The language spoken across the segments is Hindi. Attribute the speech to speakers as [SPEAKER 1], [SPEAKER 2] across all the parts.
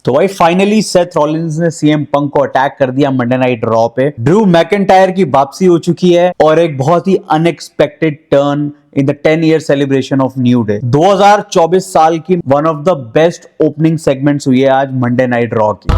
[SPEAKER 1] तो भाई फाइनली सेथ रॉलिंस ने सीएम पंक को अटैक कर दिया मंडे नाइट रॉ पे। ड्रू मैकेंटायर की वापसी हो चुकी है और एक बहुत ही unexpected turn in the 10 year celebration of New Day. 2024 साल की one of the best opening segments हुई है आज मंडे नाइट रॉ की।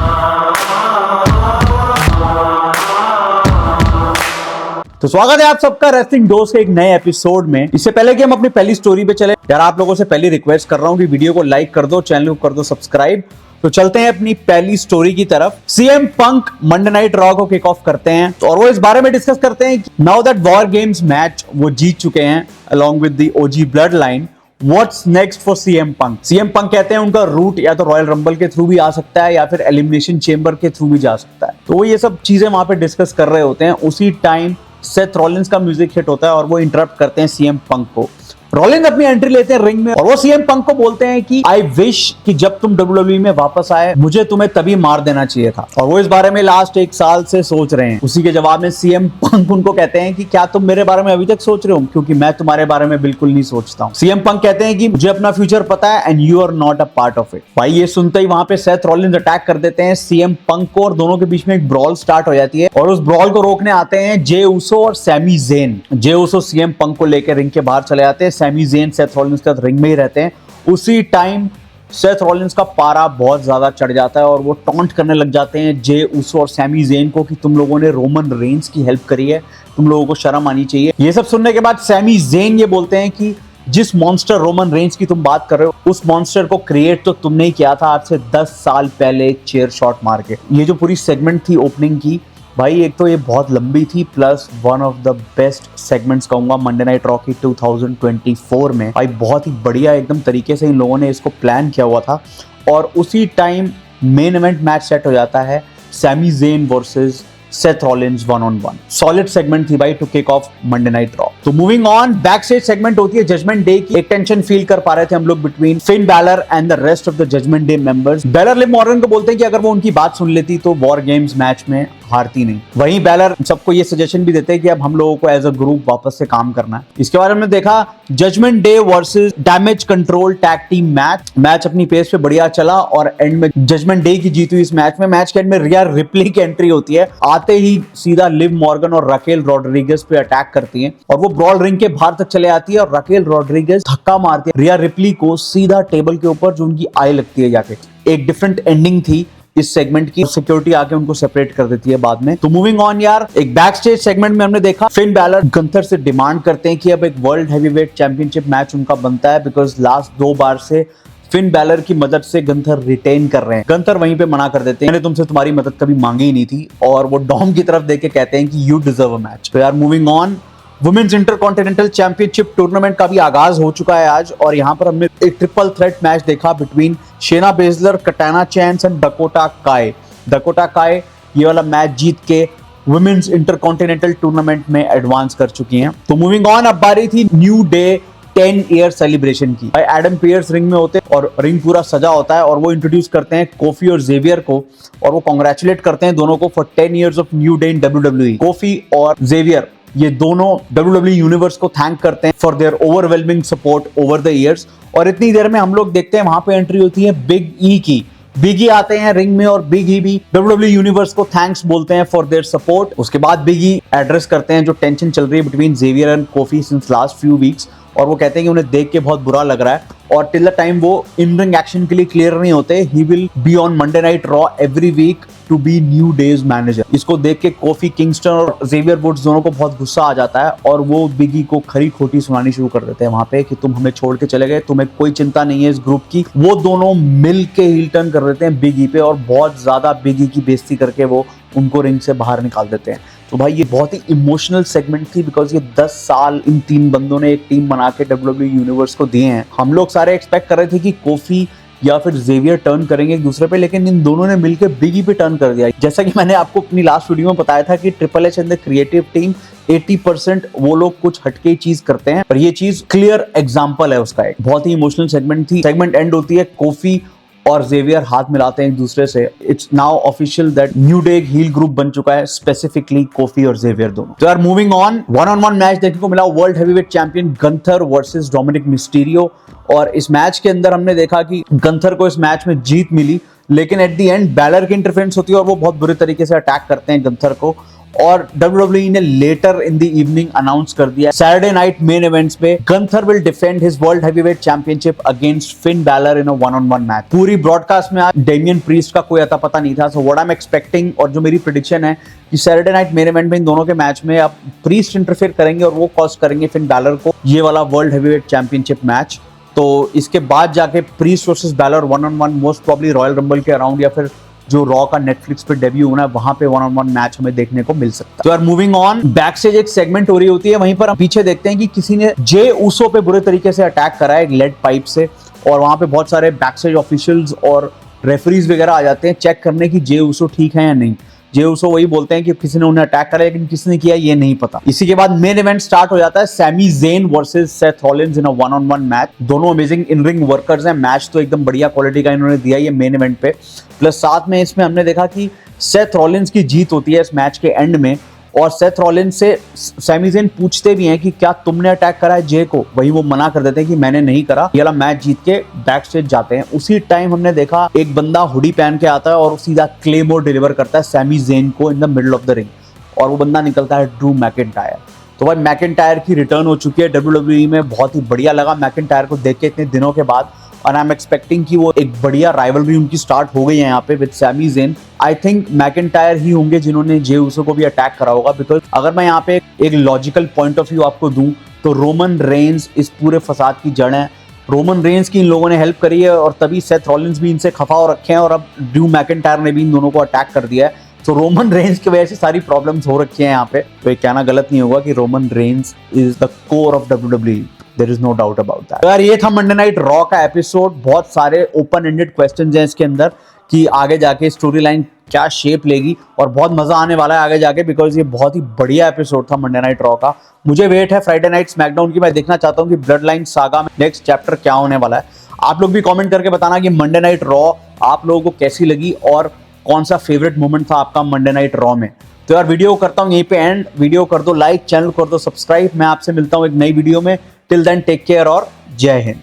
[SPEAKER 1] तो स्वागत है आप सबका रेसलिंग डोज के एक नए एपिसोड में। इससे पहले कि हम अपनी पहली स्टोरी पे चले, यार आप लोगों से पहली रिक्वेस्ट कर रहा हूं कि वीडियो को लाइक कर दो, चैनल को कर दो सब्सक्राइब। तो चलते हैं अपनी पहली स्टोरी की तरफ। CM Punk Monday night raw को किक ऑफ करते हैं और वो इस बारे में डिस्कस करते हैं कि now that war games match वो जीत चुके हैं along with the OG blood line, what's next for CM Punk. CM Punk कहते हैं उनका रूट या तो रॉयल रंबल के थ्रू भी आ सकता है या फिर एलिमिनेशन चेंबर के थ्रू भी जा सकता है। तो वो ये सब चीजें वहां पे डिस्कस कर रहे होते हैं। उसी टाइम सेथ रॉलिंस का म्यूजिक हिट होता है और वो इंटरप्ट करते हैं सीएम पंक को। रॉलिंस अपनी एंट्री लेते हैं रिंग में और वो सीएम पंक को बोलते हैं कि आई विश कि जब तुम डब्ल्यूडब्ल्यूई में वापस आए मुझे तुम्हें तभी मार देना चाहिए था। और वो इस बारे में लास्ट एक साल से सोच रहे हैं। उसी के जवाब में सीएम पंक उनको कहते हैं कि क्या तुम मेरे बारे में अभी तक सोच रहे हो, क्योंकि मैं तुम्हारे बारे में बिल्कुल नहीं सोचता हूँ। सीएम पंक कहते हैं कि मुझे अपना फ्यूचर पता है and you are not a part of it. भाई ये सुनते ही वहां पे सेथ रॉलिंस अटैक कर देते हैं सीएम पंक को और दोनों के बीच में एक ब्रॉल स्टार्ट हो जाती है और उस ब्रॉल को रोकने आते हैं जे उसो और सैमी ज़ेन। जे उसो सीएम पंक को लेकर रिंग के बाहर चले आते हैं, सैमी ज़ेन सेथ रॉलिंस के साथ रिंग में ही रहते हैं। उसी टाइम सेथ रॉलिंस का पारा बहुत ज्यादा चढ़ जाता है और वो टॉन्ट करने लग जाते हैं जे उसो और सैमी ज़ेन को कि तुम लोगों ने रोमन रेंस की हेल्प करी है, तुम लोगों को शर्म आनी चाहिए। ये सब सुनने के बाद सैमी ज़ेन ये बोलते हैं कि जिस मॉन्स्टर रोमन रेंस की तुम बात कर रहे हो उस मॉन्स्टर को क्रिएट तो तुमने ही किया था आज से 10 साल पहले चेयर शॉट मार के। ये जो पूरी सेगमेंट थी ओपनिंग की, भाई एक तो ये बहुत लंबी थी plus one of the best segments कहूंगा मंडे नाइट रॉ की 2024 में। भाई बहुत ही बढ़िया एकदम तरीके से इन लोगों ने इसको प्लान किया हुआ था। और उसी time main event match set हो जाता है, Sami Zayn versus Seth Rollins 1-on-1। Solid segment थी भाई to kick off Monday night Raw. तो moving on, back stage segment होती है जजमेंट डे की। एक टेंशन फील कर पा रहे थे हम लोग between Finn Balor and the rest of the Judgment Day members. Balor Liv Morgan को बोलते हैं कि अगर वो उनकी बात सुन लेती तो वॉर गेम्स मैच में हारती नहीं। वहीं बैलर सबको ये सजेशन भी देते हैं कि अब हम लोगों को एज अ ग्रुप वापस से काम करना है। इसके बाद हमने देखा Judgment Day versus Damage Control tag team match अपनी पेस पे बढ़िया चला और एंड में जजमेंट डे की जीत हुई इस मैच में। मैच के एंड में रिया रिप्ली की एंट्री होती है। आते ही सीधा लिव मॉर्गन और राकेल रॉड्रिगेज पे अटैक करती हैं और वो ब्रॉल रिंग के बाहर तक चले आती है और राकेल रॉड्रिगेज धक्का मारती है रिया रिप्ली को सीधा टेबल के ऊपर जो उनकी आई लगती है जाके। एक डिफरेंट एंडिंग थी इस सेगमेंट की। सिक्योरिटी आके उनको सेपरेट कर देती है बाद में। तो मूविंग ऑन यार, एक बैक स्टेज सेगमेंट में हमने देखा फिन बैलर गंथर से डिमांड करते हैं कि अब एक वर्ल्ड हैवीवेट चैंपियनशिप मैच उनका बनता है, बिकॉज लास्ट 2 बार से फिन बैलर की मदद से गंथर रिटेन कर रहे हैं। गंथर वहीं पे मना कर देते हैं, मैंने तुमसे तुम्हारी मदद कभी मांगी ही नहीं थी, और वो डॉम की तरफ देख के कहते हैं कि यू डिजर्व अ मैच। तो यार moving on, women's intercontinental championship tournament का भी आगाज हो चुका है आज और यहाँ पर हमने एक ट्रिपल थ्रेट मैच देखा बिटवीन शेना बेजलर, कटाना चैंस एंड डकोटा काय। डकोटा काय ये वाला मैच जीत के वुमेन्स इंटरकॉन्टिनेंटल टूर्नामेंट में एडवांस कर चुकी हैं। तो मूविंग ऑन, अब बारी थी न्यू डे 10 ईयर सेलिब्रेशन की। भाई एडम पियर्स रिंग में होते हैं और रिंग पूरा सजा होता है और वो इंट्रोड्यूस करते हैं कोफी और जेवियर को और वो कॉन्ग्रेचुलेट करते हैं दोनों को for 10 years of New day in WWE. Coffee और जेवियर ये दोनों WWE यूनिवर्स को थैंक करते हैं for their overwhelming support over the years. और इतनी देर में हम लोग देखते हैं वहां पे एंट्री होती है बिग ई की। बिग ई आते हैं रिंग में और बिग ई भी WWE यूनिवर्स को थैंक्स बोलते हैं फॉर देयर सपोर्ट। उसके बाद बिग ई एड्रेस करते हैं जो टेंशन चल रही है between Xavier and Kofi since last few weeks, और वो कहते हैं कि उन्हें देख के बहुत बुरा लग रहा है और टिल द टाइम वो इन रिंग एक्शन के लिए क्लियर नहीं होते, he will be on Monday night Raw every week to be New Day's manager. इसको देख के कोफी किंगस्टन और जेवियर वुड्स दोनों को बहुत गुस्सा आ जाता है और वो बिगी को खरी खोटी सुनानी शुरू कर देते हैं वहां पे कि तुम हमें छोड़ के चले गए, तुम्हें कोई चिंता नहीं है इस ग्रुप की। वो दोनों मिल के हील टर्न कर देते हैं बिगी पे और बहुत ज्यादा बिगी की बेइज्जती करके वो उनको रिंग से बाहर निकाल देते हैं। तो भाई ये बहुत ही इमोशनल सेगमेंट थी बिकॉज ये 10 साल इन 3 बंदों ने एक टीम बना के WWE यूनिवर्स को दिए हैं। हम लोग सारे एक्सपेक्ट कर रहे थे कि कोफी या फिर जेवियर टर्न करेंगे एक दूसरे पे, लेकिन इन दोनों ने मिलकर बिगी पे टर्न कर दिया। जैसा कि मैंने आपको अपनी लास्ट वीडियो में बताया था कि triple H and the creative team 80% वो लोग कुछ हटके चीज करते हैं, पर ये चीज क्लियर एग्जांपल है उसका। एक बहुत ही इमोशनल सेगमेंट थी। सेगमेंट एंड होती है कोफी और जेवियर हाथ मिलाते हैं एक दूसरे से। It's now official that New Day heel group बन चुका है, स्पेसिफिकली कोफी और जेवियर दोनों। तो यार मूविंग ऑन, 1-on-1 मैच देखने को मिला world heavyweight champion Gunther versus Dominik Mysterio. और इस मैच के अंदर हमने देखा कि गंथर को इस मैच में जीत मिली, लेकिन एट द एंड बैलर की इंटरफेरेंस होती है और वो बहुत बुरे तरीके से अटैक करते हैं गंथर को। और WWE ने later in the evening announce कर दिया सैटरडे नाइट मेन इवेंट्स पे Gunther will defend his world heavyweight championship against Finn Balor in a 1-on-1 match. पूरी ब्रॉडकास्ट में आज डेमियन प्रीस्ट का कोई अता पता नहीं था। So what I am expecting और जो मेरी प्रेडिक्शन है कि सैटरडे नाइट मेन इवेंट में इन दोनों के मैच में अब प्रीस्ट इंटरफेयर करेंगे और वो कॉस्ट करेंगे फिन बैलर को ये वाला वर्ल्ड हेवीवेट चैंपियनशिप मैच। तो इसके बाद जाके priest versus Balor 1-on-1 most probably royal rumble के अराउंड या फिर जो रॉ का नेटफ्लिक्स पे डेब्यू होना है वहां पे 1-on-1 मैच हमें देखने को मिल सकता है। तो यार मूविंग ऑन, बैक स्टेज एक सेगमेंट हो रही होती है, वहीं पर हम पीछे देखते हैं कि किसी ने जे ऊसो पे बुरे तरीके से अटैक करा है एक लेड पाइप से और वहां पे बहुत सारे बैक स्टेज ऑफिशियल्स और रेफरीज वगैरह आ जाते हैं चेक करने की जे ऊसो ठीक है या नहीं। जे ऊसो वही बोलते हैं कि किसी ने उन्हें अटैक करा लेकिन किसने किया ये नहीं पता। इसी के बाद मेन इवेंट स्टार्ट हो जाता है, Sami Zayn versus Seth Rollins in a 1-on-1 match. दोनों अमेजिंग इन रिंग वर्कर्स हैं, मैच तो एकदम बढ़िया क्वालिटी का इन्होंने दिया ये मेन इवेंट पे। प्लस साथ में इसमें हमने देखा कि सेथ रॉलिन्स की जीत होती है इस मैच के एंड में और सेथ रॉलिन्स से सैमी ज़ेन पूछते भी हैं कि क्या तुमने अटैक करा है जे को, वही वो मना कर देते हैं कि मैंने नहीं करा। ये वाला मैच जीत के बैक स्टेज जाते हैं। उसी टाइम हमने देखा एक बंदा हुडी पहन के आता है और सीधा क्लेमोर डिलीवर करता है सैमी ज़ेन को in the middle of the ring और वो बंदा निकलता है ड्रू मैकिंटायर। तो भाई मैकिंटायर की रिटर्न हो चुकी है WWE में, बहुत ही बढ़िया लगा मैकिंटायर को देख के इतने दिनों के बाद और आई एम एक्सपेक्टिंग कि वो एक बढ़िया राइवलरी उनकी स्टार्ट हो गई है यहाँ पे with Sami Zayn. I think McIntyre ही होंगे जिन्होंने जे ऊसो को भी अटैक करा होगा, बिकॉज अगर मैं यहाँ पे एक लॉजिकल पॉइंट ऑफ व्यू आपको दूं तो रोमन रेंस इस पूरे फसाद की जड़ है। रोमन रेंस की इन लोगों ने हेल्प करी है और तभी सेथ रॉलिन्स भी इनसे खफा हो रखे हैं और अब ड्रू मैकिंटायर ने भी इन दोनों को अटैक कर दिया है। तो रोमन रेंस की वजह से सारी प्रॉब्लम्स हो रखी हैं यहाँ पे। तो ये कहना गलत नहीं होगा कि Roman Reigns is the core of WWE, there is no doubt about that. यार ये था मंडे नाइट रॉ का एपिसोड। बहुत सारे ओपन एंडेड क्वेश्चंस हैं इसके अंदर कि आगे जाके स्टोरी लाइन क्या शेप लेगी और बहुत मजा आने वाला है आगे जाके, बिकॉज ये बहुत ही बढ़िया एपिसोड था मंडे नाइट रॉ का। मुझे वेट है फ्राइडे नाइट स्मैकडाउन की, मैं देखना चाहता हूँ कि ब्लड लाइन सागा में नेक्स्ट चैप्टर क्या होने वाला है। आप लोग भी कॉमेंट करके बताना कि मंडे नाइट रॉ आप लोगों को कैसी लगी और कौन सा फेवरेट मोमेंट था आपका मंडे नाइट रॉ में। तो यार वीडियो करता हूँ यहीं पे एंड, वीडियो कर दो लाइक, चैनल कर दो सब्सक्राइब। मैं आपसे मिलता हूँ एक नई वीडियो में। टिल देन टेक केयर और जय हिंद।